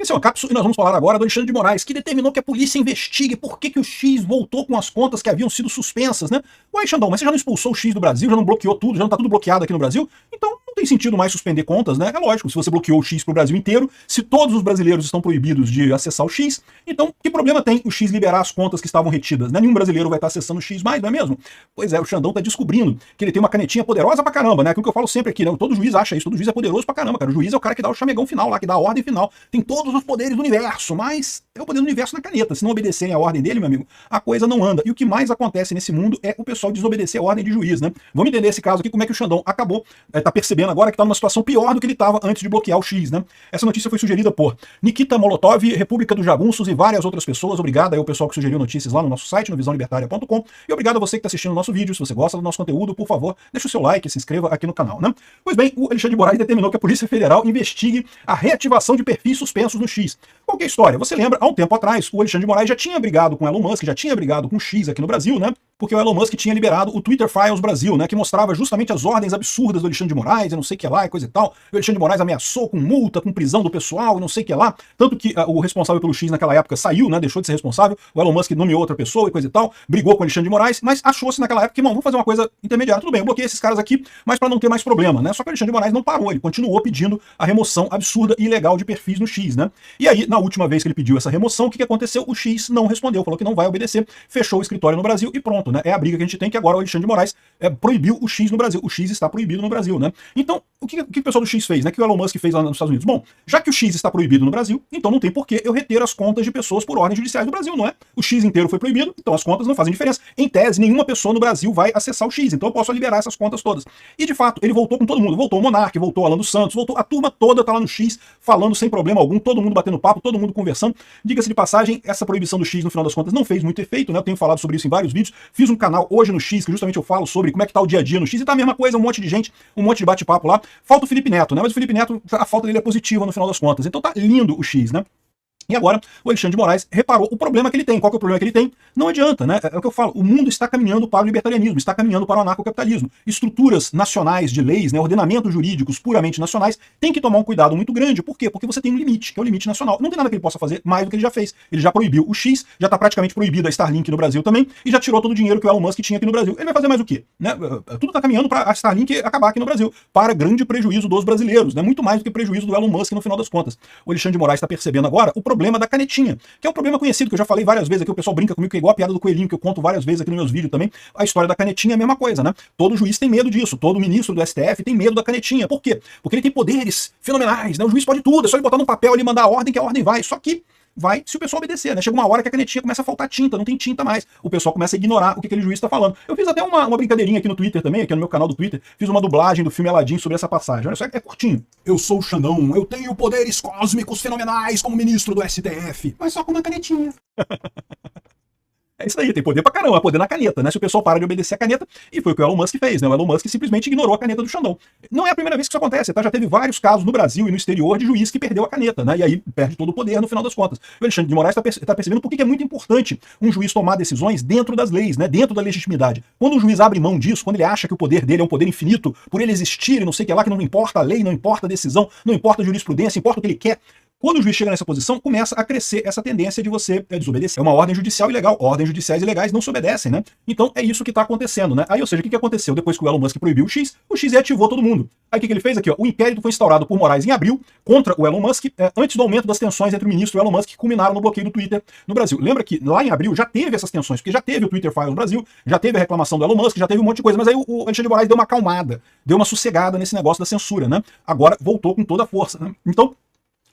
Esse é uma cápsula e nós vamos falar agora do Alexandre de Moraes, que determinou que a polícia investigue por que o X voltou com as contas que haviam sido suspensas, né? Ué, Xandão, mas você já não expulsou o X do Brasil, já não bloqueou tudo, já não tá tudo bloqueado aqui no Brasil? Então não tem sentido mais suspender contas, né? É lógico, se você bloqueou o X pro Brasil inteiro, se todos os brasileiros estão proibidos de acessar o X, então que problema tem o X liberar as contas que estavam retidas, né? Nenhum brasileiro vai estar acessando o X mais, não é mesmo? Pois é, o Xandão tá descobrindo que ele tem uma canetinha poderosa pra caramba, né? Aquilo que eu falo sempre aqui, né? Todo juiz acha isso, todo juiz é poderoso pra caramba, cara. O juiz é o cara que dá o chamegão final lá, que dá a ordem final. Tem todos os poderes do universo, mas é o poder do universo na caneta. Se não obedecerem a ordem dele, meu amigo, a coisa não anda. E o que mais acontece nesse mundo é o pessoal desobedecer a ordem de juiz, né? Vamos entender esse caso aqui, como é que o Xandão acabou, tá percebendo agora que tá numa situação pior do que ele estava antes de bloquear o X, né? Essa notícia foi sugerida por Nikita Molotov, República dos Jagunços e várias outras pessoas. Obrigado aí ao pessoal que sugeriu notícias lá no nosso site, no visãolibertaria.com. E obrigado a você que está assistindo o nosso vídeo. Se você gosta do nosso conteúdo, por favor, deixa o seu like, se inscreva aqui no canal, né? Pois bem, o Alexandre de Moraes determinou que a Polícia Federal investigue a reativação de perfis suspensos no X. Qual que é a história? Você lembra, há um tempo atrás, o Alexandre de Moraes já tinha brigado com o Elon Musk, já tinha brigado com o X aqui no Brasil, né? Porque o Elon Musk tinha liberado o Twitter Files Brasil, né? Que mostrava justamente as ordens absurdas do Alexandre de Moraes, e não sei o que lá, e coisa e tal. O Alexandre de Moraes ameaçou com multa, com prisão do pessoal, e não sei o que lá. Tanto que o responsável pelo X naquela época saiu, né? Deixou de ser responsável. O Elon Musk nomeou outra pessoa e coisa e tal. Brigou com o Alexandre de Moraes, mas achou-se naquela época que, bom, vamos fazer uma coisa intermediária. Tudo bem, eu bloqueei esses caras aqui, mas para não ter mais problema, né? Só que o Alexandre de Moraes não parou, ele continuou pedindo a remoção absurda e ilegal de perfis no X, né? E aí, na última vez que ele pediu essa remoção, o que aconteceu? O X não respondeu, falou que não vai obedecer, fechou o escritório no Brasil e pronto, né? É a briga que a gente tem, que agora o Alexandre de Moraes proibiu o X no Brasil. O X está proibido no Brasil, né? Então, o que o pessoal do X fez, né? Que o Elon Musk fez lá nos Estados Unidos? Bom, já que o X está proibido no Brasil, então não tem por que eu reter as contas de pessoas por ordens judiciais do Brasil, não é? O X inteiro foi proibido, então as contas não fazem diferença. Em tese, nenhuma pessoa no Brasil vai acessar o X, então eu posso liberar essas contas todas. E de fato, ele voltou com todo mundo. Voltou o Monark, voltou o Alan dos Santos, voltou a turma toda, tá lá no X, falando sem problema algum, todo mundo batendo papo, todo mundo conversando. Diga-se de passagem, essa proibição do X, no final das contas, não fez muito efeito, né? Eu tenho falado sobre isso em vários vídeos. Fiz um canal hoje no X, que justamente eu falo sobre como é que tá o dia a dia no X, e tá a mesma coisa, um monte de gente, um monte de bate-papo lá. Falta o Felipe Neto, né? Mas o Felipe Neto, a falta dele é positiva no final das contas. Então tá lindo o X, né? E agora, o Alexandre de Moraes reparou o problema que ele tem. Qual que é o problema que ele tem? Não adianta, né? É o que eu falo, o mundo está caminhando para o libertarianismo, está caminhando para o anarcocapitalismo. Estruturas nacionais de leis, né, ordenamentos jurídicos puramente nacionais, tem que tomar um cuidado muito grande. Por quê? Porque você tem um limite, que é o limite nacional. Não tem nada que ele possa fazer mais do que ele já fez. Ele já proibiu o X, já está praticamente proibido a Starlink no Brasil também, e já tirou todo o dinheiro que o Elon Musk tinha aqui no Brasil. Ele vai fazer mais o quê? Né? Tudo está caminhando para a Starlink acabar aqui no Brasil, para grande prejuízo dos brasileiros, né? Muito mais do que prejuízo do Elon Musk no final das contas. O Alexandre de Moraes está percebendo agora o problema da canetinha, que é um problema conhecido, que eu já falei várias vezes aqui, o pessoal brinca comigo, que é igual a piada do coelhinho, que eu conto várias vezes aqui nos meus vídeos também. A história da canetinha é a mesma coisa, né? Todo juiz tem medo disso, todo ministro do STF tem medo da canetinha. Por quê? Porque ele tem poderes fenomenais, né? O juiz pode tudo, é só ele botar no papel ali e mandar a ordem, que a ordem vai. Só que vai se o pessoal obedecer, né? Chega uma hora que a canetinha começa a faltar tinta, não tem tinta mais. O pessoal começa a ignorar o que aquele juiz está falando. Eu fiz até uma brincadeirinha aqui no Twitter também, aqui no meu canal do Twitter, fiz uma dublagem do filme Aladdin sobre essa passagem. Olha só, é curtinho. Eu sou o Xandão, eu tenho poderes cósmicos fenomenais como ministro do STF, mas só com uma canetinha. É isso aí, tem poder pra caramba, poder na caneta, né? Se o pessoal para de obedecer a caneta, e foi o que o Elon Musk fez, né? O Elon Musk simplesmente ignorou a caneta do Xandão. Não é a primeira vez que isso acontece, tá? Já teve vários casos no Brasil e no exterior de juiz que perdeu a caneta, né? E aí perde todo o poder no final das contas. O Alexandre de Moraes tá percebendo por que é muito importante um juiz tomar decisões dentro das leis, né? Dentro da legitimidade. Quando o juiz abre mão disso, quando ele acha que o poder dele é um poder infinito, por ele existir e não sei o que lá, que não importa a lei, não importa a decisão, não importa a jurisprudência, importa o que ele quer. Quando o juiz chega nessa posição, começa a crescer essa tendência de você desobedecer. É uma ordem judicial ilegal. Ordens judiciais ilegais não se obedecem, né? Então é isso que está acontecendo, né? Aí, ou seja, o que aconteceu? Depois que o Elon Musk proibiu o X reativou todo mundo. Aí o que ele fez aqui? Ó, o inquérito foi instaurado por Moraes em abril contra o Elon Musk, antes do aumento das tensões entre o ministro e o Elon Musk, que culminaram no bloqueio do Twitter no Brasil. Lembra que lá em abril já teve essas tensões, porque já teve o Twitter Files no Brasil, já teve a reclamação do Elon Musk, já teve um monte de coisa, mas aí o Alexandre de Moraes deu uma acalmada, deu uma sossegada nesse negócio da censura, né? Agora voltou com toda a força, né? Então,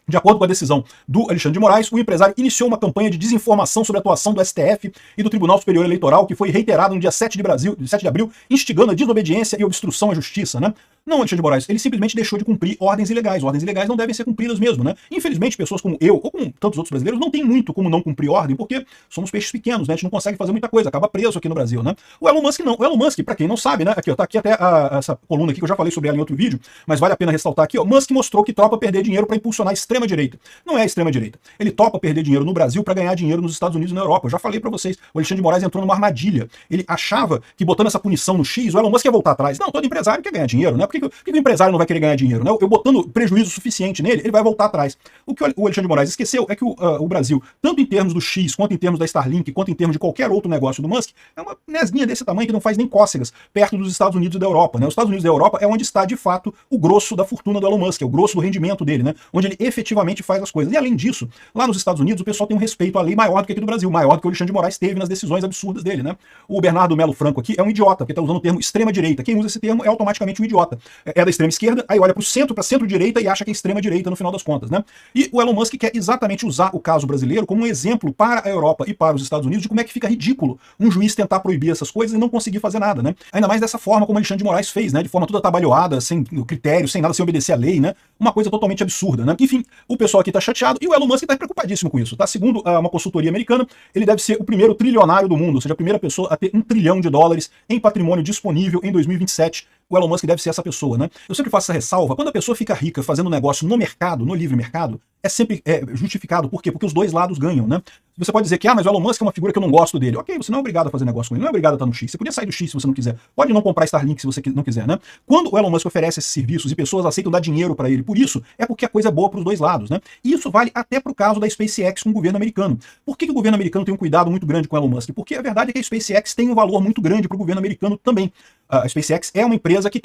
de acordo com a decisão do Alexandre de Moraes, o empresário iniciou uma campanha de desinformação sobre a atuação do STF e do Tribunal Superior Eleitoral, que foi reiterada no dia 7 de abril, instigando a desobediência e obstrução à justiça, né? Não, Alexandre de Moraes, ele simplesmente deixou de cumprir ordens ilegais. Ordens ilegais não devem ser cumpridas mesmo, né? Infelizmente, pessoas como eu, ou como tantos outros brasileiros, não tem muito como não cumprir ordem, porque somos peixes pequenos, né? A gente não consegue fazer muita coisa, acaba preso aqui no Brasil, né? O Elon Musk não. O Elon Musk, pra quem não sabe, né? Aqui, ó, tá aqui até essa coluna aqui, que eu já falei sobre ela em outro vídeo, mas vale a pena ressaltar aqui, ó. Musk mostrou que topa perder dinheiro para impulsionar a extrema-direita. Não é a extrema-direita. Ele topa perder dinheiro no Brasil para ganhar dinheiro nos Estados Unidos e na Europa. Eu já falei pra vocês, o Alexandre de Moraes entrou numa armadilha. Ele achava que botando essa punição no X, o Elon Musk ia voltar atrás. Não, todo empresário quer ganhar dinheiro, né? Por que o empresário não vai querer ganhar dinheiro, né? Eu botando prejuízo suficiente nele, ele vai voltar atrás. O que o Alexandre de Moraes esqueceu é que o Brasil, tanto em termos do X, quanto em termos da Starlink, quanto em termos de qualquer outro negócio do Musk, é uma nesguinha desse tamanho que não faz nem cócegas perto dos Estados Unidos e da Europa, né? Os Estados Unidos e da Europa é onde está, de fato, o grosso da fortuna do Elon Musk, é o grosso do rendimento dele, né? Onde ele efetivamente faz as coisas. E além disso, lá nos Estados Unidos, o pessoal tem um respeito à lei maior do que aqui do Brasil, maior do que o Alexandre de Moraes teve nas decisões absurdas dele, né? O Bernardo Melo Franco aqui é um idiota, porque está usando o termo extrema-direita. Quem usa esse termo é automaticamente um idiota. É da extrema-esquerda, aí olha para o centro, para centro-direita e acha que é extrema-direita no final das contas, né? E o Elon Musk quer exatamente usar o caso brasileiro como um exemplo para a Europa e para os Estados Unidos de como é que fica ridículo um juiz tentar proibir essas coisas e não conseguir fazer nada, né? Ainda mais dessa forma como Alexandre de Moraes fez, né? De forma toda atabalhoada, sem critério, sem nada, sem obedecer à lei, né? Uma coisa totalmente absurda, né? Enfim, o pessoal aqui tá chateado e o Elon Musk tá preocupadíssimo com isso, tá? Segundo uma consultoria americana, ele deve ser o primeiro trilionário do mundo, ou seja, a primeira pessoa a ter $1 trilhão em patrimônio disponível em 2027. O Elon Musk deve ser essa pessoa, né? Eu sempre faço essa ressalva, quando a pessoa fica rica fazendo um negócio no mercado, no livre mercado, é sempre justificado. Por quê? Porque os dois lados ganham, né? Você pode dizer que, mas o Elon Musk é uma figura que eu não gosto dele. Ok, você não é obrigado a fazer negócio com ele, não é obrigado a estar no X. Você podia sair do X se você não quiser. Pode não comprar Starlink se você não quiser, né? Quando o Elon Musk oferece esses serviços e pessoas aceitam dar dinheiro para ele por isso, é porque a coisa é boa para os dois lados, né? E isso vale até para o caso da SpaceX com o governo americano. Por que o governo americano tem um cuidado muito grande com o Elon Musk? Porque a verdade é que a SpaceX tem um valor muito grande para o governo americano também. A SpaceX é uma empresa que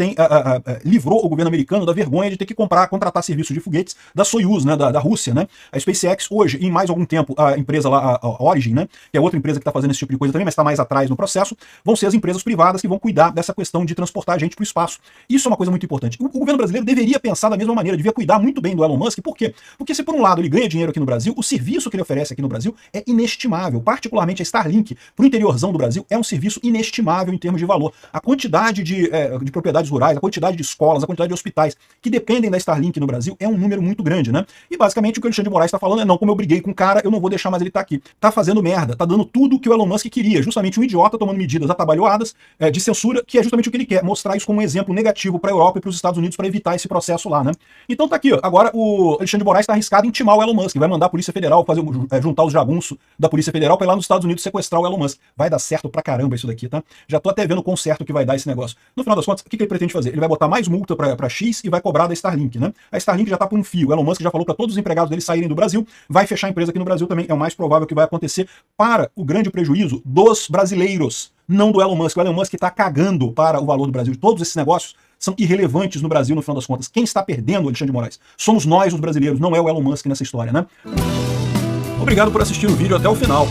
livrou o governo americano da vergonha de ter que contratar serviços de foguetes da Soyuz, né, da Rússia, né? A SpaceX hoje, em mais algum tempo, a empresa lá, a Origin, né, que é outra empresa que está fazendo esse tipo de coisa também, mas está mais atrás no processo, vão ser as empresas privadas que vão cuidar dessa questão de transportar a gente para o espaço. Isso é uma coisa muito importante. O governo brasileiro deveria pensar da mesma maneira, devia cuidar muito bem do Elon Musk. Por quê? Porque se por um lado ele ganha dinheiro aqui no Brasil, o serviço que ele oferece aqui no Brasil é inestimável. Particularmente a Starlink, para o interiorzão do Brasil, é um serviço inestimável em termos de valor. A quantidade de propriedades rurais, a quantidade de escolas, a quantidade de hospitais que dependem da Starlink no Brasil é um número muito grande, né? E basicamente o que o Alexandre de Moraes está falando é, não, como eu briguei com o cara, eu não vou deixar mais ele estar aqui. Tá fazendo merda, tá dando tudo que o Elon Musk queria, justamente um idiota tomando medidas atabalhoadas de censura, que é justamente o que ele quer, mostrar isso como um exemplo negativo para a Europa e para os Estados Unidos para evitar esse processo lá, né? Então tá aqui, ó, agora o Alexandre de Moraes está arriscado em intimar o Elon Musk, vai mandar a Polícia Federal juntar os jagunços da Polícia Federal para ir lá nos Estados Unidos sequestrar o Elon Musk. Vai dar certo pra caramba isso daqui, tá? Já tô até vendo o quão certo que vai dar esse negócio. No final das contas, o que ele pretende fazer? Ele vai botar mais multa para X e vai cobrar da Starlink, né? A Starlink já tá por um fio. O Elon Musk já falou para todos os empregados dele saírem do Brasil, vai fechar a empresa aqui no Brasil também. É o mais provável que vai acontecer para o grande prejuízo dos brasileiros, não do Elon Musk. O Elon Musk está cagando para o valor do Brasil. Todos esses negócios são irrelevantes no Brasil, no final das contas. Quem está perdendo, Alexandre de Moraes? Somos nós, os brasileiros, não é o Elon Musk nessa história, né? Obrigado por assistir o vídeo até o final.